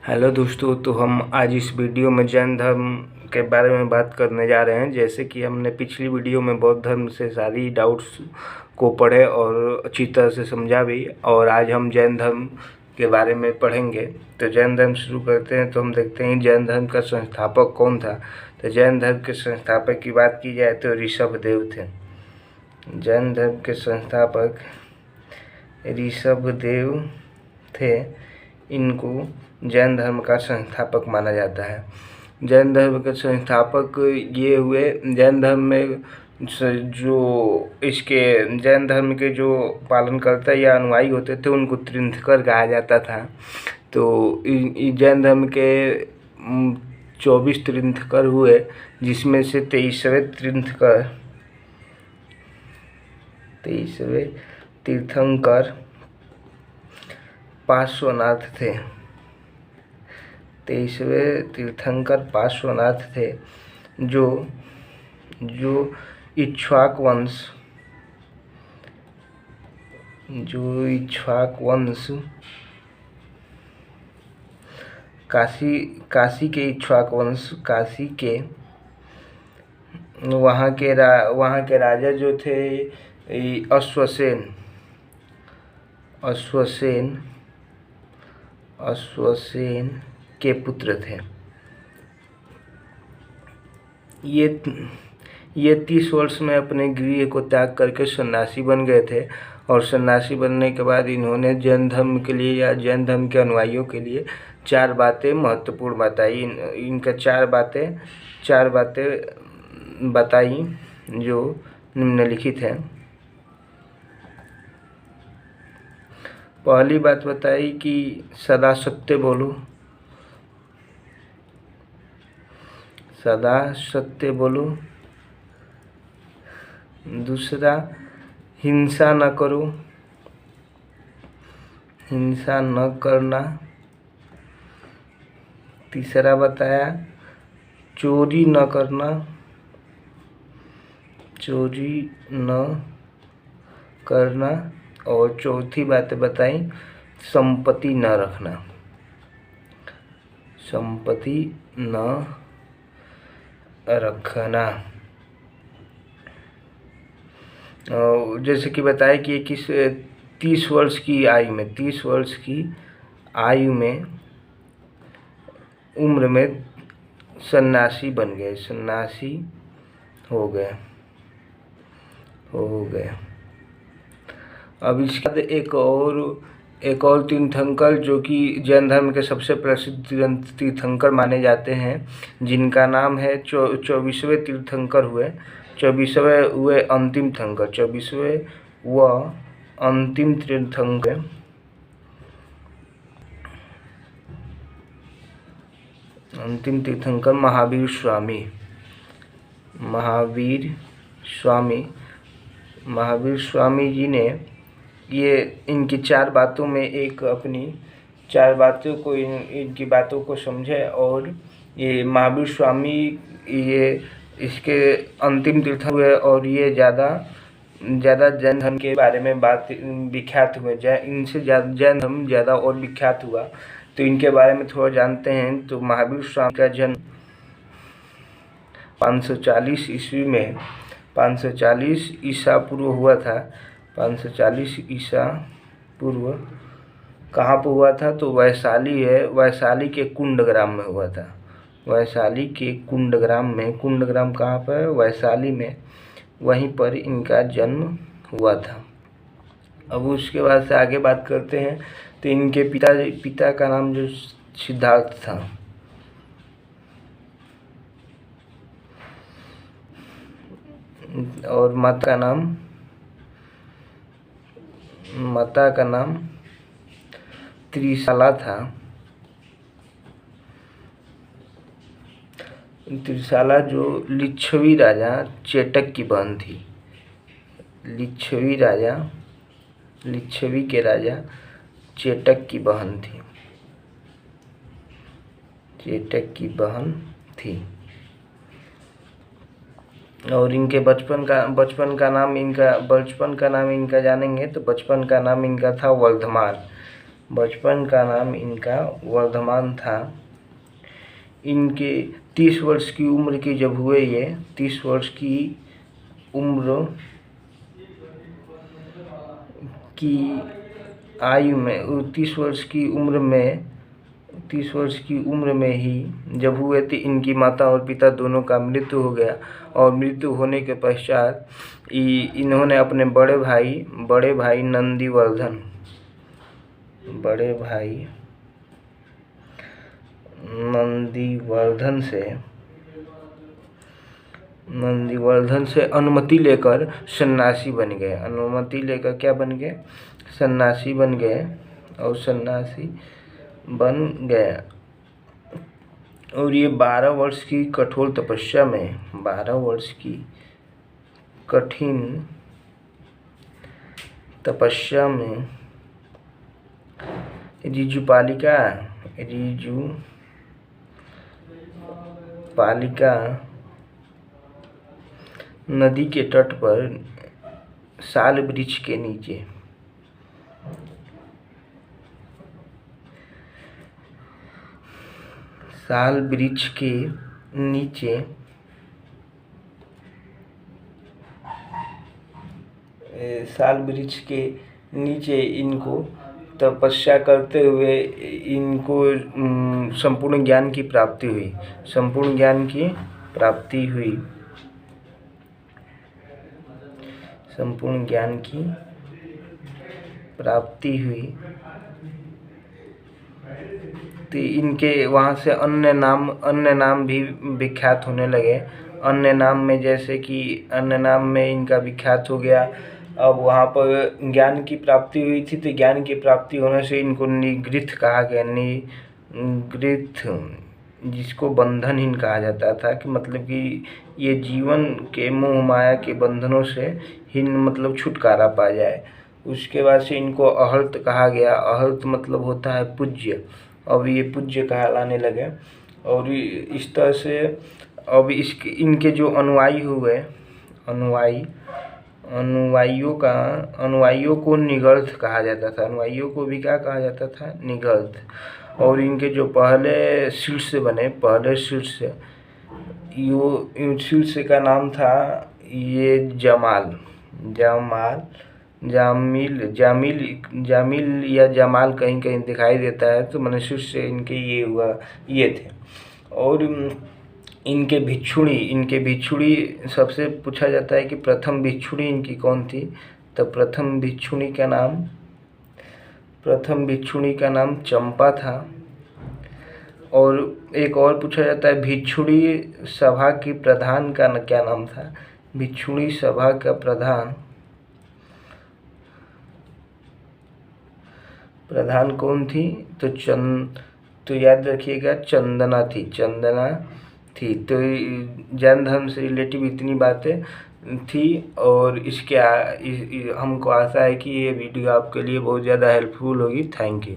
Hello दोस्तों, तो हम आज इस वीडियो में जैन धर्म के बारे में बात करने जा रहे हैं। जैसे कि हमने पिछली वीडियो में बौद्ध धर्म से सारी डाउट्स को पढ़े और अच्छी तरह से समझा भी, और आज हम जैन धर्म के बारे में पढ़ेंगे। तो जैन धर्म शुरू करते हैं। तो हम देखते हैं जैन धर्म का संस्थापक कौन था। तो जैन धर्म के संस्थापक की बात की जाए तो ऋषभदेव थे। जैन धर्म के संस्थापक ऋषभदेव थे। इनको जैन धर्म का संस्थापक माना जाता है। जैन धर्म के संस्थापक ये हुए। जैन धर्म में जो इसके जैन धर्म के जो पालनकर्ता या अनुयायी होते थे उनको तीर्थंकर कहा जाता था। तो जैन धर्म के 24 तीर्थंकर हुए, जिसमें से 23वें तीर्थंकर पार्श्वनाथ थे। 23वें तीर्थंकर पार्श्वनाथ थे, जो इक्ष्वाक वंश काशी के इक्ष्वाक वंश, काशी के वहाँ के राजा जो थे अश्वसेन के पुत्र थे। ये 30 वर्ष में अपने गृह को त्याग करके सन्यासी बन गए थे। और सन्यासी बनने के बाद इन्होंने जैन धर्म के लिए या जैन धर्म के अनुयायियों के लिए 4 बातें महत्वपूर्ण बताई। इनका 4 बातें बताई जो निम्नलिखित हैं। पहली बात बताई कि सदा सत्य बोलो, सदा सत्य बोलो। दूसरा, हिंसा न करो, हिंसा न करना। तीसरा बताया चोरी न करना, चोरी न करना। और चौथी बात बताई संपत्ति न रखना, संपत्ति न रखना। जैसे कि बताया कि 30 वर्ष की आयु में उम्र में सन्यासी बन गए, सन्यासी हो गए। अब इसके बाद एक और तीर्थंकर जो कि जैन धर्म के सबसे प्रसिद्ध तीर्थंकर माने जाते हैं, जिनका नाम है 24वें तीर्थंकर हुए। 24वें हुए अंतिम तीर्थंकर, 24वें व अंतिम तीर्थंकर महावीर स्वामी जी ने इनकी 4 बातों में अपनी 4 बातों को इनकी बातों को समझे। और ये महावीर स्वामी इसके अंतिम तीर्थंकर हुए और ये ज़्यादा जैन धर्म के बारे में विख्यात हुए। इनसे जैन धर्म ज़्यादा और विख्यात हुआ। तो इनके बारे में थोड़ा जानते हैं। तो महावीर स्वामी का जन्म 540 ईस्वी में 540 ईसा पूर्व हुआ था। 540 ईसा पूर्व कहाँ पर हुआ था? तो वैशाली के कुंडग्राम में हुआ था। वैशाली के कुंडग्राम में, कुंडग्राम कहाँ पर है? वैशाली में। वहीं पर इनका जन्म हुआ था। अब उसके बाद से आगे बात करते हैं। तो इनके पिता का नाम जो सिद्धार्थ था, और माता का नाम त्रिशाला था। त्रिशाला जो लिच्छवी राजा चेटक की बहन थी। लिच्छवी के राजा चेटक की बहन थी। और इनके बचपन का नाम इनका जानेंगे तो बचपन का नाम इनका था वर्धमान। बचपन का नाम इनका वर्धमान था। इनके 30 वर्ष की उम्र के जब हुए, ये 30 वर्ष की उम्र की आयु में 30 वर्ष की उम्र में 30 वर्ष की उम्र में ही जब हुए थे, इनकी माता और पिता दोनों का मृत्यु हो गया। और मृत्यु होने के पश्चात इन्होंने अपने बड़े भाई नंदीवर्धन से अनुमति लेकर सन्यासी बन गए। अनुमति लेकर क्या बन गए? सन्यासी बन गए। और सन्यासी बन गए और ये 12 वर्ष की कठोर तपस्या में 12 वर्ष की कठिन तपस्या में ऋजुपालिका नदी के तट पर साल वृक्ष के नीचे साल वृक्ष के नीचे इनको तपस्या करते हुए इनको संपूर्ण ज्ञान की प्राप्ति हुई। तो इनके वहाँ से अन्य नाम भी विख्यात होने लगे। अन्य नाम में इनका विख्यात हो गया। अब वहाँ पर ज्ञान की प्राप्ति हुई थी, तो ज्ञान की प्राप्ति होने से इनको निगृथ कहा गया। निगृथ, जिसको बंधनहीन कहा जाता था, कि मतलब कि ये जीवन के मोह माया के बंधनों से मतलब छुटकारा पा जाए। उसके बाद से इनको अहर्त कहा गया। अहर्त मतलब होता है पूज्य। अब ये पूज्य कहलाने लगे। और इस तरह से अब इनके जो अनुयायी हुए, अनुयायियों को निगर्थ कहा जाता था। अनुयायियों को भी क्या कहा जाता था? निगर्थ। और इनके जो पहले शिष्य का नाम था ये जामिल या जमाल कहीं कहीं दिखाई देता है। तो मनुष्य से इनके ये थे। और इनके भिक्षुणी सबसे पूछा जाता है कि प्रथम भिक्षुणी इनकी कौन थी। तो प्रथम भिक्षुणी का नाम चंपा था। और एक और पूछा जाता है भिक्षुणी सभा की प्रधान का क्या नाम था। भिक्षुणी सभा का प्रधान कौन थी? तो याद रखिएगा, चंदना थी। तो जैन धर्म से रिलेटिव इतनी बातें थी। और हमको आशा है कि ये वीडियो आपके लिए बहुत ज़्यादा हेल्पफुल होगी। Thank you.